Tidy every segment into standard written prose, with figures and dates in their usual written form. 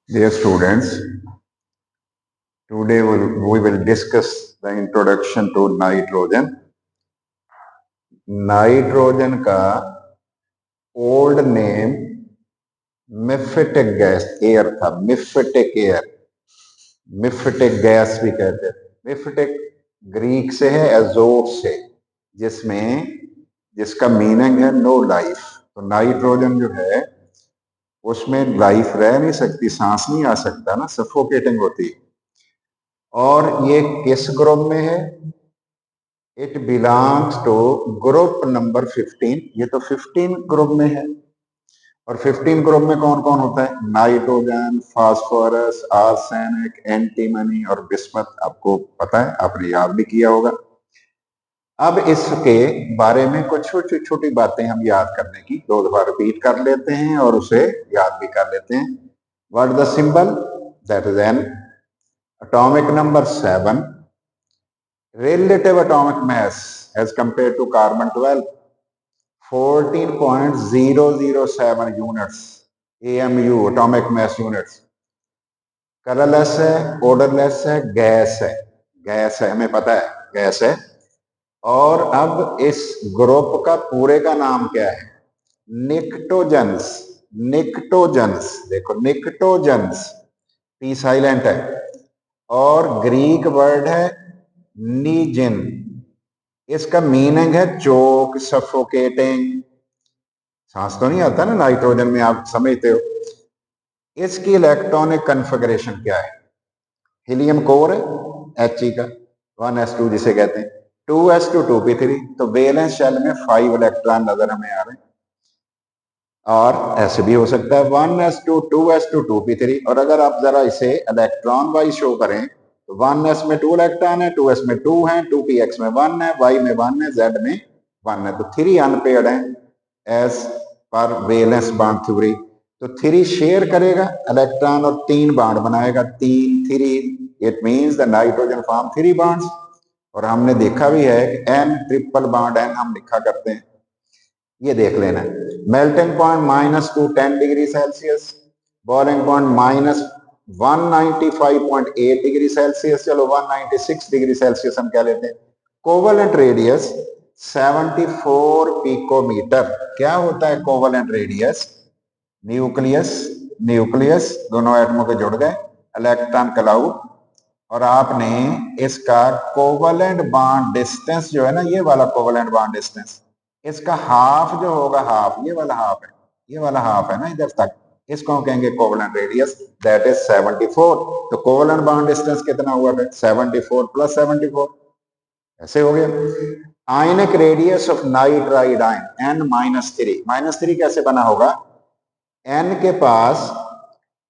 Dear students, today we will discuss the introduction to nitrogen. Nitrogen का old name मिफेटिक gas air था। मिफेटिक air, मिफेटिक gas भी कहते हैं। मिफेटिक Greek से है, एजोर से, जिसका मीनिंग है नो लाइफ। तो नाइट्रोजन जो है उसमें लाइफ रह नहीं सकती, सांस नहीं आ सकता ना, सफोकेटिंग होती। और ये किस ग्रुप में है? It belongs to group number 15। ये तो 15 ग्रुप में है। और 15 ग्रुप में कौन कौन होता है? नाइट्रोजन, फास्फोरस, आर्सेनिक, एंटीमनी और बिस्मथ। आपको पता है, आपने याद भी किया होगा। अब इसके बारे में कुछ छोटी छोटी बातें हम याद करने की, दो दफा रिपीट कर लेते हैं और उसे याद भी कर लेते हैं। What the symbol? That is an. Atomic number 7। relative atomic mass as compared to carbon 12, 14.007 units AMU, atomic mass units। Colourless है, ओडरलेस है, गैस है। गैस है, हमें पता है गैस है। और अब इस ग्रुप का पूरे का नाम क्या है? निक्टोजन्स। निक्टोजन्स, देखो निक्टोजन्स, टी साइलेंट है। और ग्रीक वर्ड है नीजिन। इसका मीनिंग है चोक, सफोकेटिंग। सांस तो नहीं आता ना नाइट्रोजन में, आप समझते हो। इसकी इलेक्ट्रॉनिक कन्फिगरेशन क्या है? हीलियम कोर है He का, 1s2 जिसे कहते हैं, 2s2 2p3। तो वैलेंस शेल में 5 इलेक्ट्रॉन नजर हमें आ रहे हैं। और ऐसे भी हो सकता है 1s2 2s2 2p3। और अगर आप जरा इसे इलेक्ट्रॉन वाइज शो करें तो 1s में 2 इलेक्ट्रॉन है, 2s में 2 है, 2px में 1 है, y में 1 है, z में 1 है। तो 3 अनपेयर्ड है as per valence bond theory. तो 3 शेयर करेगा इलेक्ट्रॉन और 3 बॉन्ड बनाएगा। 3 3, it means the nitrogen form 3 bonds. और हमने देखा भी है कि n ट्रिपल बॉन्ड n हम लिखा करते हैं। ये देख लेना। Melting point -210°C, boiling point -195.8°C, चलो 196°C हम कह लेते हैं। Covalent radius 74 picometre. क्या होता है कोवेलेंट रेडियस? न्यूक्लियस, न्यूक्लियस दोनों एटमों के जुड़ गए, इलेक्ट्रॉन क्लाउड। और आपने इसका कोवेलेंट बॉन्ड डिस्टेंस जो है ना, ये वाला कोवेलेंट बॉन्ड डिस्टेंस, इसका हाफ जो होगा, हाफ, ये वाला हाफ है, ये वाला हाफ है ना इधर तक, इसको हम कहेंगे कोवेलेंट रेडियस, दैट इज 74। तो कोवेलेंट बॉन्ड डिस्टेंस कितना हुआ फिर? 74 + 74, ऐसे हो गया। Ionic radius of nitride ion N-3। -3 कैसे बना होगा? N के पास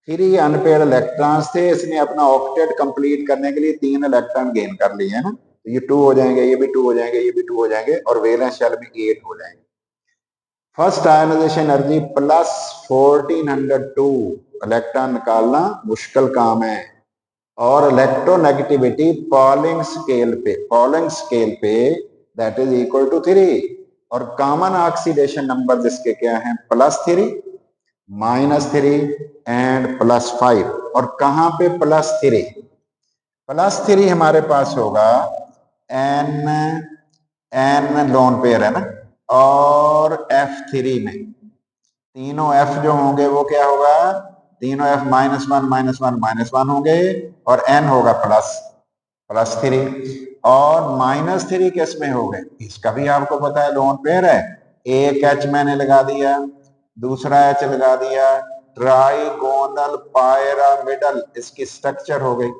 3 अनपेयर्ड इलेक्ट्रॉन्स थे, इसने अपना ऑक्टेट कंप्लीट करने के लिए 3 इलेक्ट्रॉन गेन कर लिए है ना। तो ये 2 हो जाएंगे, ये भी 2 हो जाएंगे, ये भी 2 हो जाएंगे, और वैलेंस शेल में 8 हो जाएंगे। First ionization energy +1402। इलेक्ट्रॉन निकालना मुश्किल काम है। और इलेक्ट्रोनेगेटिविटी पॉलिंग स्केल पे दैट इज इक्वल टू 3। और कॉमन ऑक्सीडेशन नंबर जिसके क्या है? +3, -3 एंड +5। और कहां पे +3? +3 हमारे पास होगा एन, एन लोन पेयर है ना, और F3 में। तीनों F जो होंगे वो क्या होगा? तीनों F -1 -1 -1 होंगे, और N होगा +3। और -3 किस में हो गए? इसका भी आपको पता है, लोन पेयर है। एक H मैंने लगा दिया, दूसरा H लगा दिया, ट्राइगोनल पायरामिडल इसकी स्ट्रक्चर हो गई।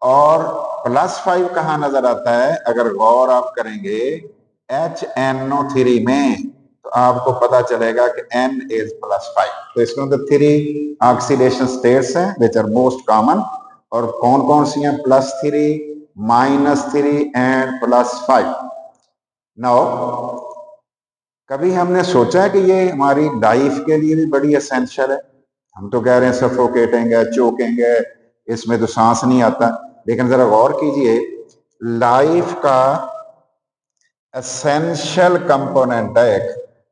और +5 कहां नजर आता है? अगर गौर आप करेंगे HNO3 में, तो आपको पता चलेगा कि N इज +5। तो इसमें तो 3 ऑक्सीडेशन स्टेट्स हैं विच आर मोस्ट कॉमन। और कौन कौन सी हैं? +3, -3 एंड +5। नाउ कभी हमने सोचा है कि ये हमारी लाइफ के लिए भी बड़ी एसेंशियल है? हम तो कह रहे हैं सफोकेटिंग है, चोकिंग है, इसमें तो सांस नहीं आता। लेकिन जरा गौर कीजिए, लाइफ का एसेंशियल कंपोनेंट है एक।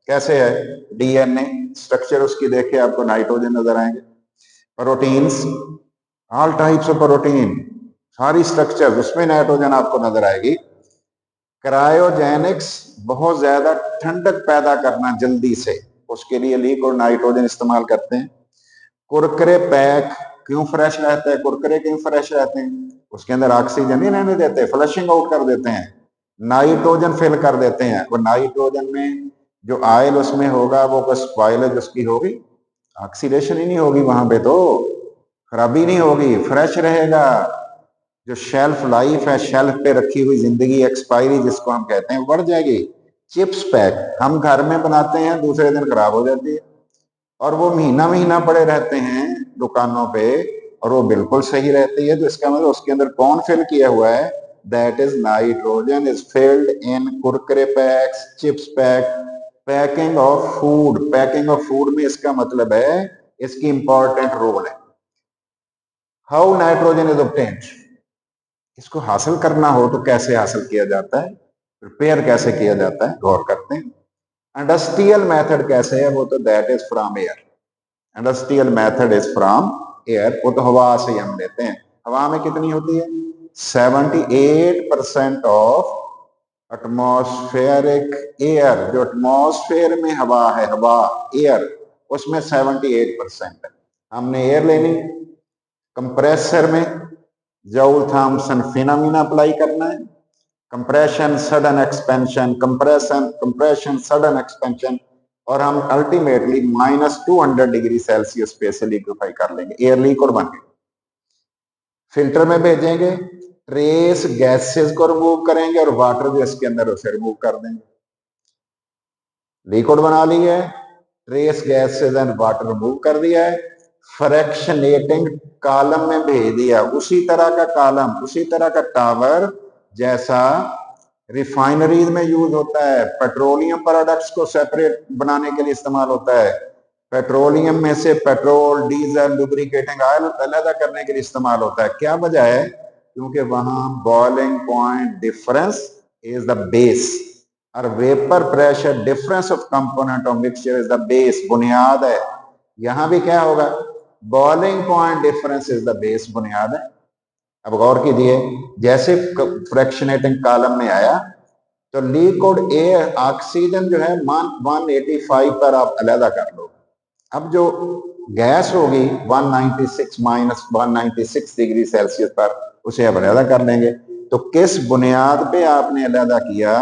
कैसे है? डीएनए स्ट्रक्चर उसकी देखिए, आपको नाइट्रोजन नजर आएंगे। Proteins, all types of protein, सारी स्ट्रक्चर उसमें नाइट्रोजन आपको नजर आएगी। क्रायोजेनिक्स, बहुत ज्यादा ठंडक पैदा करना जल्दी से, उसके लिए लिक्विड नाइट्रोजन इस्तेमाल करते हैं। कुरकुरे पैक क्यों फ्रेश रहते हैं, कुरकुरे क्यों फ्रेश रहते हैं, उसके अंदर ऑक्सीजन ही रहने देते, फ्लशिंग आउट कर देते हैं, नाइट्रोजन फिल कर देते हैं। वो नाइट्रोजन में जो आयल उसमें होगा वो बस स्पॉइलेज उसकी होगी, ऑक्सीडेशन ही नहीं होगी, वहां पे तो खराबी नहीं होगी, फ्रेश रहेगा। जो शेल्फ लाइफ है, शेल्फ पे रखी हुई जिंदगी, एक्सपायरी जिसको हम कहते हैं, बढ़ जाएगी। चिप्स पैक हम घर में बनाते हैं, दूसरे दिन खराब हो जाती है, और वो महीना महीना पड़े रहते हैं दुकानों पे, और वो बिल्कुल सही रहती है। तो इसका मतलब उसके अंदर कौन फिल किया हुआ है, that is nitrogen is filled in Kurkure PACS, chips pack, packing of food. Packing of food में इसका मतलब है, इसकी इंपॉर्टेंट रोल है। हाउ नाइट्रोजन इज ऑब्टेन्ड, इसको हासिल करना हो तो कैसे हासिल किया जाता है, प्रिपेयर कैसे किया जाता है, गौर करते हैं। इंडस्ट्रियल मेथड कैसे है, वो तो that is from air. Industrial method is from air, वो तो हवा से हम लेते हैं। हवा में कितनी होती है, 78% ऑफ एटमॉस्फेरिक एयर, जो एटमॉस्फेयर में हवा है, हवा एयर, उसमें 78% है। हमने एयर लेनी, कंप्रेसर में जॉल थॉम्सन फिनोमेना अप्लाई करना है, compression sudden expansion, compression sudden expansion, और हम अल्टीमेटली -200 डिग्री सेल्सियस पे से लिक्विफाई कर लेंगे, एयर लिक्विड बन गए। फिल्टर में भेजेंगे, ट्रेस गैसेस को रिमूव करेंगे और वाटर जो इसके अंदर उसे रिमूव कर देंगे। लिक्विड बना लिया है, trace gases and water remove कर दिया है, फ्रैक्शनेटिंग कॉलम में भेज दिया, उसी तरह का कॉलम, उसी तरह का टावर जैसा रिफाइनरीज में यूज होता है, पेट्रोलियम प्रोडक्ट्स को सेपरेट बनाने के लिए इस्तेमाल होता है, पेट्रोलियम में से पेट्रोल, डीजल, लुब्रिकेटिंग ऑयल अलग करने के लिए इस्तेमाल होता है। क्या वजह है, क्योंकि वहां boiling point difference is the base, और vapour pressure difference of component of mixture is the base, बुनियाद है। यहां भी क्या होगा, boiling point difference is the base, बुनियाद है। अब गौर कीजिए, जैसे फ्रैक्शनेटिंग कॉलम में आया तो लिक्विड एयर ऑक्सीजन जो है 185 पर आप अलग कर लो। अब जो गैस होगी 196 -196 डिग्री सेल्सियस पर, उसे अब अलग कर लेंगे। तो किस बुनियाद पे आपने अलग किया,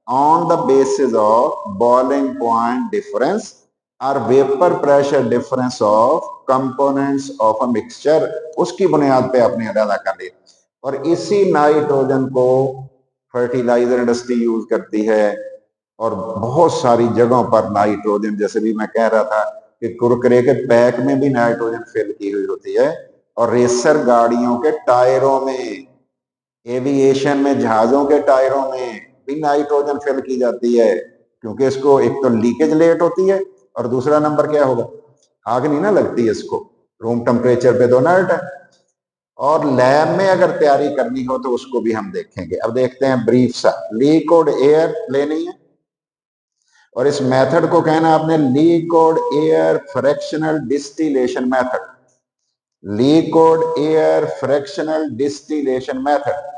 on the basis of boiling point difference और vapour pressure difference of components of a mixture, उसकी बुनियाद पे आपने अलग कर लिया। और इसी नाइट्रोजन को फर्टिलाइजर इंडस्ट्री यूज करती है, और बहुत सारी जगहों पर नाइट्रोजन, जैसे भी मैं कह रहा था कि कुरकुरे के पैक में भी नाइट्रोजन फिल की हुई होती है, और रेसर गाड़ियों के टायरों में, एविएशन में, जहाजों के टायरों में भी नाइट्रोजन फिल की जाती है, क्योंकि इसको एक तो लीकेज लेट होती है, और दूसरा नंबर क्या होगा, आग नहीं ना लगती इसको, रूम टेम्परेचर पे तो नर्ट है। और लैब में अगर तैयारी करनी हो तो उसको भी हम देखेंगे। अब देखते हैं ब्रीफ सा, लिक्विड एयर लेनी है, और इस मेथड को कहना आपने liquid air fractional distillation method, liquid air fractional distillation method.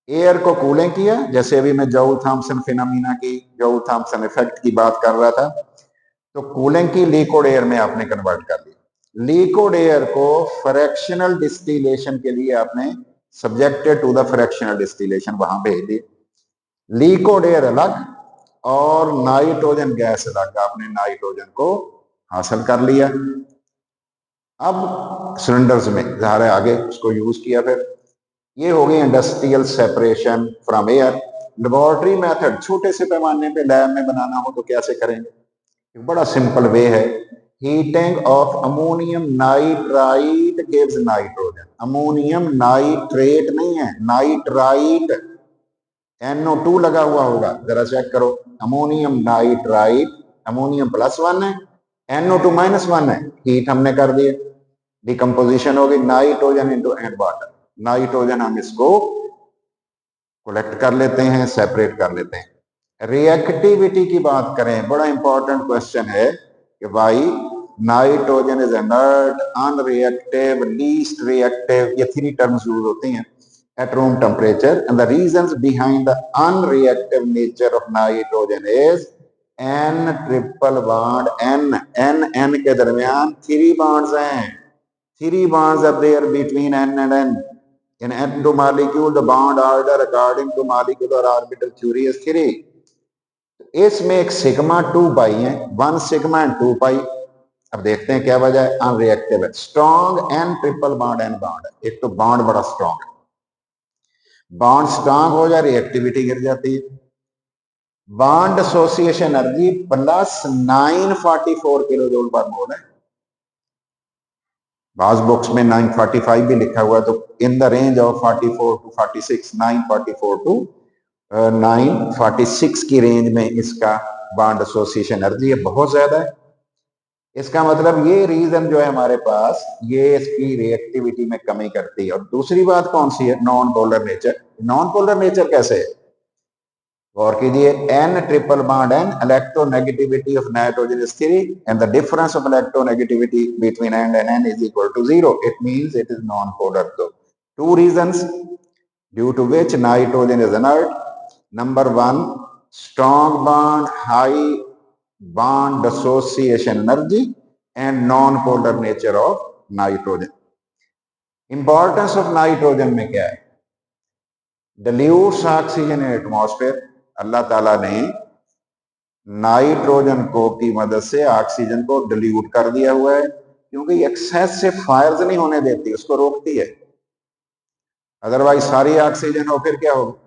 Air को कूलिंग किया, जैसे अभी मैं जॉल थॉम्सन फिनोमेना की, जॉल थॉम्सन इफेक्ट की बात कर रहा था, तो कूलिंग की लिक्विड एयर में आपने कन्वर्ट कर लिया। लिक्विड एयर को फ्रैक्शनल डिस्टिलेशन के लिए आपने subjected to the fractional distillation, वहां भेज दिए। लिक्विड एयर अलग और नाइट्रोजन गैस अलग, आपने नाइट्रोजन को हासिल कर लिया। अब सिलेंडर्स में ज़ाहिर है आगे उसको यूज किया। फिर ये हो गई industrial separation from air. Laboratory method, छोटे से पैमाने पे लैब में बनाना हो तो कैसे करेंगे, एक बड़ा सिंपल वे है, heating of ammonium nitrite gives nitrogen. Ammonium nitrate नहीं है, नाइट्राइट, NO2 लगा हुआ होगा, जरा चेक करो, अमोनियम नाइट्राइट, अमोनियम +1 है, NO2 -1 है, हीट हमने कर दी, डिकम्पोजिशन होगी, nitrogen into and water, nitrogen हम इसको कलेक्ट कर लेते हैं, सेपरेट कर लेते हैं। रिएक्टिविटी की बात करें, बड़ा इंपॉर्टेंट क्वेश्चन है कि भाई nitrogen is inert, unreactive, least reactive, ये 3 टर्म्स यूज होती हैं at room temperature, and the reasons behind the unreactive nature of nitrogen is n triple bond n के दरमियान 3 bonds हैं, 3 bonds are there between n and n. In n to molecule the bond order according to molecular orbital theory is 3. इसमें एक sigma 2 पाई है, 1 sigma and 2 पाई। अब देखते हैं क्या वजह है। अनरिएक्टिव है, strong N triple bond N bond है, एक तो बॉन्ड बड़ा स्ट्रॉन्ग है, बॉन्ड स्ट्रॉन्ग हो जाए रिएक्टिविटी गिर जाती है। Bond association energy plus 944 kilo joule per mole है, बाज बुक्स में 945 भी लिखा हुआ है, तो in the range of 44 to 46, 944 to 946 की रेंज में इसका बॉन्ड एसोसिएशन एनर्जी है, बहुत ज्यादा है। इसका मतलब ये रीजन जो है हमारे पास, ये इसकी रिएक्टिविटी में कमी करती है। और दूसरी बात कौन सी है, non polar nature. Non polar nature कैसे है, गौर कीजिए, n triple bond n, electronegativity of nitrogen is 3 and the difference of electronegativity between n and n is equal to 0. It means it is non-polar. So 2 reasons due to which nitrogen is inert. Number 1, strong bond, high bond dissociation energy and non-polar nature of nitrogen. Importance of nitrogen में क्या है, dilutes oxygen in atmosphere. अल्लाह ताला ने nitrogen को की मदद से oxygen को डिल्यूट कर दिया हुआ है, क्योंकि एक्सेस से फायर्स नहीं होने देती, उसको रोकती है। अदरवाइज सारी ऑक्सीजन हो फिर क्या होगा,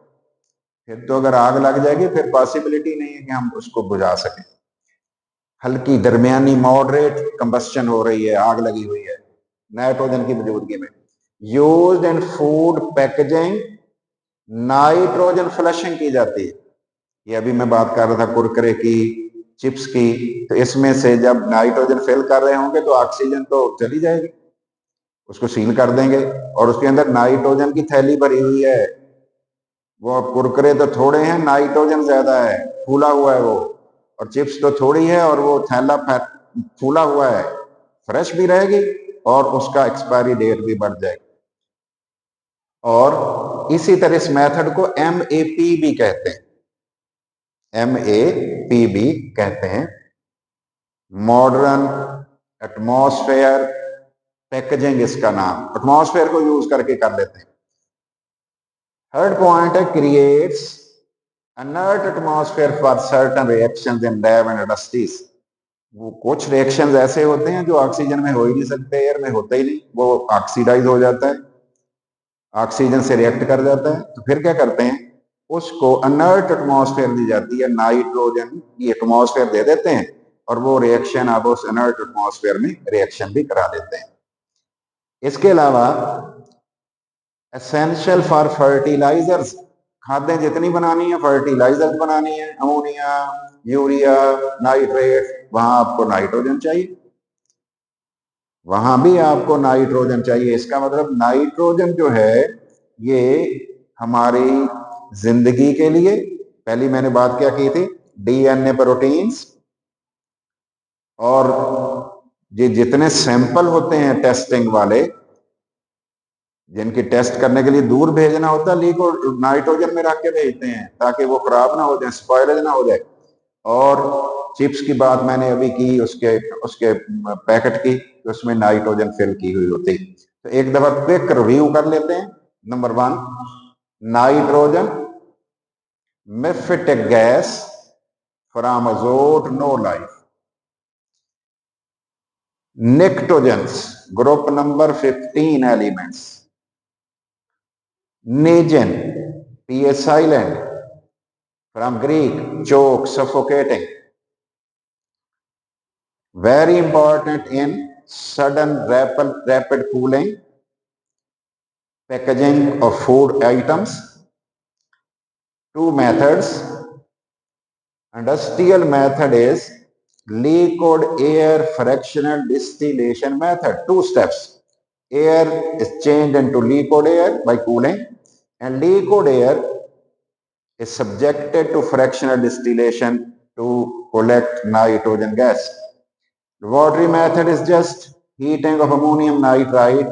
फिर तो अगर आग लग जाएगी फिर पॉसिबिलिटी नहीं है कि हम उसको बुझा सकें। हल्की दरमियानी मॉडरेट कंबस्शन हो रही है, आग लगी हुई है नाइट्रोजन की मौजूदगी में। Used in food packaging nitrogen flushing की जाती है। ये अभी मैं बात कर रहा था कुरकुरे की, चिप्स की, तो इसमें से जब नाइट्रोजन फिल कर रहे होंगे तो ऑक्सीजन तो चली जाएगी, उसको सील कर देंगे और उसके अंदर नाइट्रोजन की थैली भरी हुई है। वो कुरकुरे तो थोड़े हैं, नाइट्रोजन ज्यादा है, फूला हुआ है वो, और चिप्स तो थोड़ी है और वो थैला फूला हुआ है, फ्रेश भी रहेगी और उसका एक्सपायरी डेट भी बढ़ जाएगी। और इसी तरह इस मेथड को MAP भी कहते हैं, MAP भी कहते हैं, मॉडर्न एटमॉस्फेयर पैकेजिंग इसका नाम, एटमॉस्फेयर को यूज करके कर लेते हैं। थर्ड पॉइंट है, creates inert atmosphere for certain reactions in lab and industries. वो कुछ रिएक्शंस ऐसे होते हैं जो ऑक्सीजन में हो ही नहीं सकते, एयर में होता ही नहीं, वो ऑक्सीडाइज हो जाता है, ऑक्सीजन से रिएक्ट कर जाता है। तो फिर क्या करते हैं, उसको इनर्ट एटमॉस्फेयर दी जाती है, नाइट्रोजन की एटमॉस्फेयर दे देते हैं और वो रिएक्शन अब उस इनर्ट एटमॉस्फेयर में रिएक्शन भी करा देते हैं। इसके अलावा एसेंशियल फॉर फर्टिलाइजर्स, खादें जितनी बनानी है, फर्टिलाइजर्स बनानी है, अमोनिया, यूरिया, नाइट्रेट, वहां आपको नाइट्रोजन चाहिए, वहां भी आपको नाइट्रोजन चाहिए। इसका मतलब नाइट्रोजन जो है ये हमारी जिंदगी के लिए, पहली मैंने बात क्या की थी, DNA प्रोटीन्स, और ये जितने सैंपल होते हैं टेस्टिंग वाले, जिनकी टेस्ट करने के लिए दूर भेजना होता है, लीको नाइट्रोजन में रख के भेजते हैं ताकि वो खराब ना हो जाए, स्पॉइलेज ना हो जाए। और चिप्स की बात मैंने अभी की, उसके पैकेट की, उसमें नाइट्रोजन फिल की हुई होती। तो एक दफा क्विक रिव्यू कर लेते हैं। Number 1, nitrogen mephitic gas, from azote no life. Pnictogens group number 15 elements, Neogen, P silent, from Greek, choke, suffocating. Very important in sudden rapid cooling, packaging of food items. 2 methods. Industrial method is liquid air fractional distillation method. 2 steps. Air is changed into liquid air by cooling, and liquid air is subjected to fractional distillation to collect nitrogen gas. Laboratory method is just heating of ammonium nitrate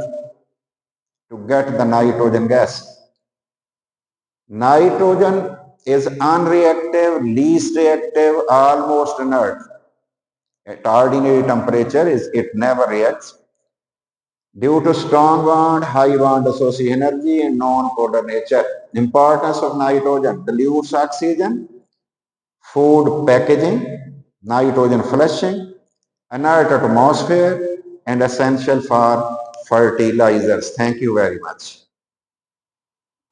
to get the nitrogen gas. Nitrogen is unreactive, least reactive, almost inert. At ordinary temperature, it never reacts. Due to strong bond, high bond association energy and non-polar nature. Importance of nitrogen: dilutes oxygen, food packaging, nitrogen flushing, inert atmosphere, and essential for fertilizers. Thank you very much.